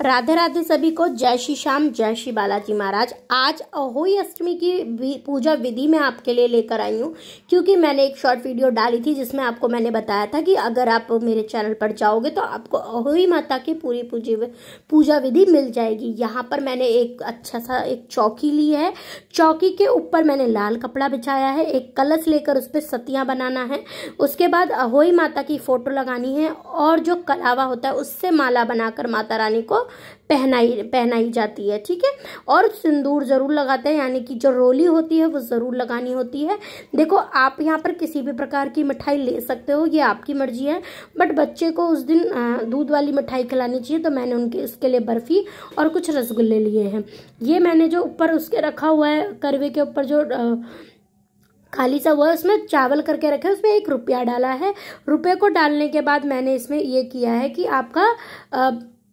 राधे राधे सभी को। जय श्री श्याम, जय श्री बालाजी महाराज। आज अहोई अष्टमी की पूजा विधि मैं आपके लिए लेकर आई हूँ, क्योंकि मैंने एक शॉर्ट वीडियो डाली थी जिसमें आपको मैंने बताया था कि अगर आप मेरे चैनल पर जाओगे तो आपको अहोई माता की पूरी पूजा विधि मिल जाएगी। यहाँ पर मैंने एक अच्छा सा एक चौकी ली है। चौकी के ऊपर मैंने लाल कपड़ा बिछाया है। एक कलश लेकर उस पर सतियाँ बनाना है। उसके बाद अहोई माता की फोटो लगानी है और जो कलावा होता है उससे माला बनाकर माता रानी को पहनाई जाती है। ठीक है। और सिंदूर जरूर लगाते हैं, यानी कि जो रोली होती है वो जरूर लगानी होती है। देखो, आप यहाँ पर किसी भी प्रकार की मिठाई ले सकते हो, ये आपकी मर्जी है, बट बच्चे को उस दिन दूध वाली मिठाई खिलानी चाहिए, तो मैंने उनके इसके लिए बर्फी और कुछ रसगुल्ले लिए हैं। ये मैंने जो ऊपर उसके रखा हुआ है, करवे के ऊपर जो खाली सा हुआ है, उसमें चावल करके रखे, उसमें 1 रुपया डाला है। रुपये को डालने के बाद मैंने इसमें ये किया है कि आपका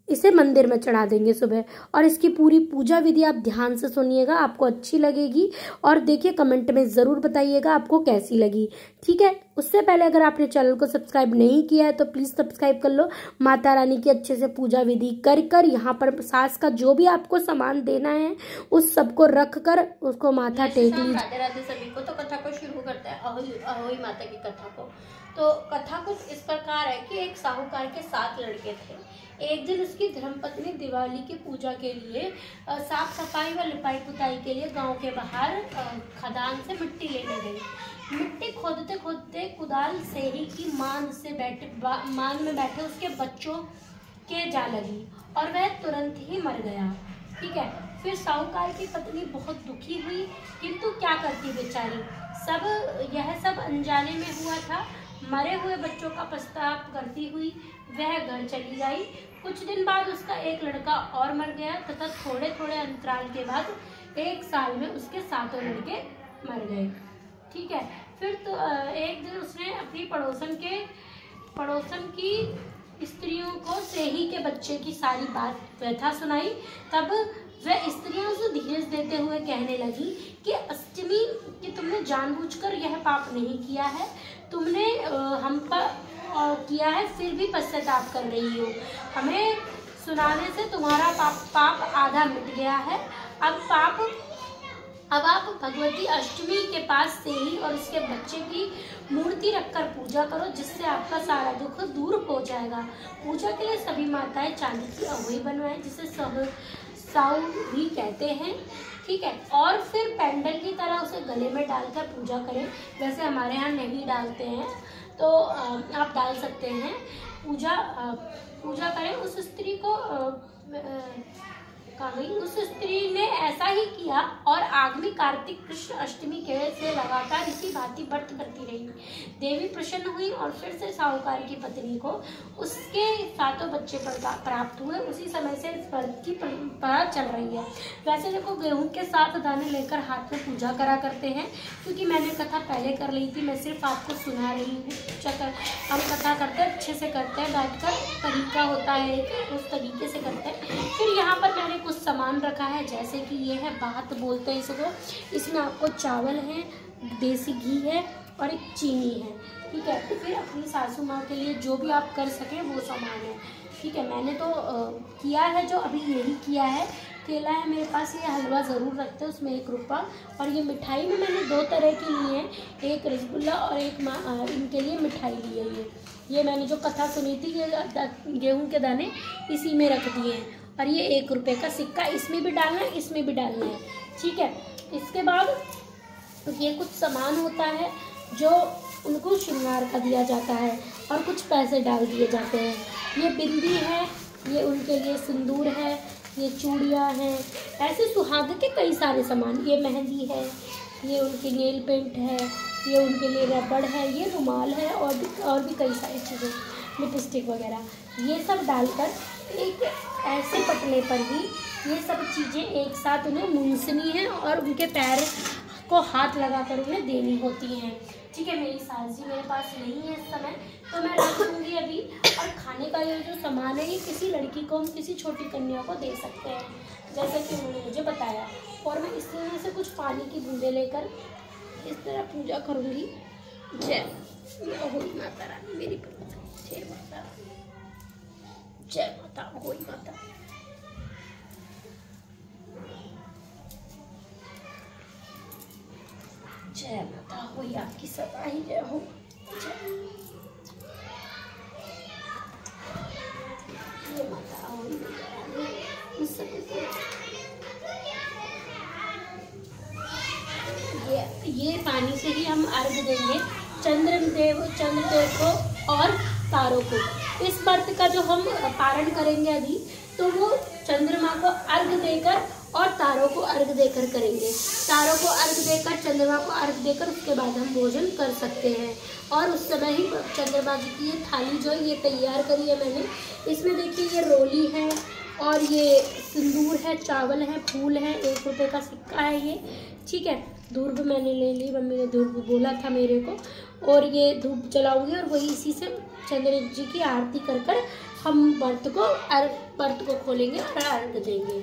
इसे मंदिर में चढ़ा देंगे सुबह। और इसकी पूरी पूजा विधि आप ध्यान से सुनिएगा, आपको अच्छी लगेगी। और देखिए, कमेंट में ज़रूर बताइएगा आपको कैसी लगी। ठीक है। उससे पहले अगर आपने चैनल को सब्सक्राइब नहीं किया है तो प्लीज़ सब्सक्राइब कर लो। माता रानी की अच्छे से पूजा विधि कर यहाँ पर सास का जो भी आपको सामान देना है उस सबको रख कर उसको माथा टेक लीजिए। राधे राधे सभी को। तो कथा को शुरू करते हैं, अहोई माता की कथा को। तो कथा कुछ इस प्रकार है कि एक साहूकार के 7 लड़के थे। एक दिन उसकी धर्मपत्नी दिवाली की पूजा के लिए साफ सफाई व लिपाई पुताई के लिए गांव के बाहर खदान से मिट्टी लेने गई। मिट्टी खोदते खोदते कुदाल से ही की मान में बैठे उसके बच्चों के जा लगी और वह तुरंत ही मर गया। ठीक है। फिर साहूकार की पत्नी बहुत दुखी हुई, किंतु क्या करती बेचारी, यह सब अनजाने में हुआ था। मरे हुए बच्चों का पछतावा करती हुई वह घर चली गई। कुछ दिन बाद उसका एक लड़का और मर गया तथा थोड़े थोड़े अंतराल के बाद 1 साल में उसके 7 लड़के मर गए। ठीक है। फिर तो एक दिन उसने अपनी पड़ोसन की स्त्रियों को सेही के बच्चे की सारी बात व्यथा सुनाई। तब वह स्त्रियां उसे धीरज देते हुए कहने लगी कि अष्टमी कि तुमने जानबूझकर यह पाप नहीं किया है, तुमने हम पर किया है, फिर भी पश्चाताप कर रही हो। हमें सुनाने से तुम्हारा पाप आधा मिट गया है। अब आप भगवती अष्टमी के पास से ही और उसके बच्चे की मूर्ति रखकर पूजा करो, जिससे आपका सारा दुख दूर हो जाएगा। पूजा के लिए सभी माताएं चांदी की अहोई बनवाएं, जिसे साउ भी कहते हैं। ठीक है। और फिर पेंडल की तरह उसे गले में डालकर पूजा करें। वैसे हमारे यहाँ नहीं डालते हैं, तो आप डाल सकते हैं। पूजा करें। उस स्त्री ने ऐसा ही किया और आगामी कार्तिक कृष्ण अष्टमी के से लगातार इसी भांति व्रत करती रही। देवी प्रसन्न हुई और फिर से साहूकार की पत्नी को उसके 7 बच्चे प्राप्त हुए। उसी समय से इस व्रत की परंपरा चल रही है। वैसे देखो, गेहूं के 7 दाने लेकर हाथ में पूजा करा करते हैं, क्योंकि मैंने कथा पहले कर ली थी, मैं सिर्फ आपको सुना रही हूँ। हम कथा करते हैं, अच्छे से करते हैं, बैठकर तरीका होता है उस तरीके से करते हैं। फिर यहाँ पर मैंने कुछ सामान रखा है, जैसे कि ये है बात बोलते हैं इसको। इसमें आपको चावल है, देसी घी है और एक चीनी है। ठीक है। तो फिर अपनी सासू माँ के लिए जो भी आप कर सकें वो सामान है। ठीक है। मैंने तो किया है, जो अभी यही किया है। केला है मेरे पास, ये हलवा ज़रूर रखते हैं, उसमें 1 रुपया। और ये मिठाई में मैंने 2 तरह की ली है, एक रसगुल्ला और एक इनके लिए मिठाई ली है। ये मैंने जो कथा सुनी थी, ये गेहूं के दाने इसी में रख दिए हैं। और ये 1 रुपये का सिक्का, इसमें भी डालना है, इसमें भी डालना है। ठीक है। इसके बाद ये कुछ सामान होता है जो उनको श्रृंगार का दिया जाता है और कुछ पैसे डाल दिए जाते हैं। ये बिंदी है, ये उनके लिए सिंदूर है, ये चूड़ियाँ हैं, ऐसे सुहाग के कई सारे सामान। ये मेहंदी है, ये उनके नेल पेंट है, ये उनके लिए रबड़ है, ये रुमाल है और भी कई सारी चीज़ें, लिपस्टिक वगैरह, ये सब डालकर एक ऐसे पटले पर ही ये सब चीज़ें एक साथ उन्हें मूंसनी है और उनके पैर को हाथ लगाकर उन्हें देनी होती हैं। ठीक है। मेरी सास जी मेरे पास नहीं है इस समय, तो मैं रख दूँगी अभी। और खाने का ये जो सामान है, ये किसी लड़की को, हम किसी छोटी कन्या को दे सकते हैं, जैसा कि उन्होंने मुझे बताया। और मैं इस तरह से कुछ पानी की बूंदें लेकर इस तरह पूजा करूँगी। जय माता रानी, मेरी जय माता, जय माता अहोई माता। जय माता हुई आपकी सदाई जय हो। ये माता हुई ये पानी से ही हम अर्घ देंगे चंद्रदेव को और तारों को। इस व्रत का जो हम पारण करेंगे अभी, तो वो चंद्रमा को अर्घ देकर और तारों को अर्घ देकर करेंगे। तारों को अर्घ देकर, चंद्रमा को अर्घ देकर उसके बाद हम भोजन कर सकते हैं। और उस समय ही चंद्रमा जी की ये थाली जो है ये तैयार करी है मैंने। इसमें देखिए ये रोली है और ये सिंदूर है, चावल है, फूल है, 1 रुपये का सिक्का है ये, ठीक है। धूप मैंने ले ली, मम्मी ने धूप बोला था मेरे को, और ये धूप जलाऊंगी और वही इसी से चंद्र जी की आरती कर कर हम व्रत को खोलेंगे और अर्घ देंगे।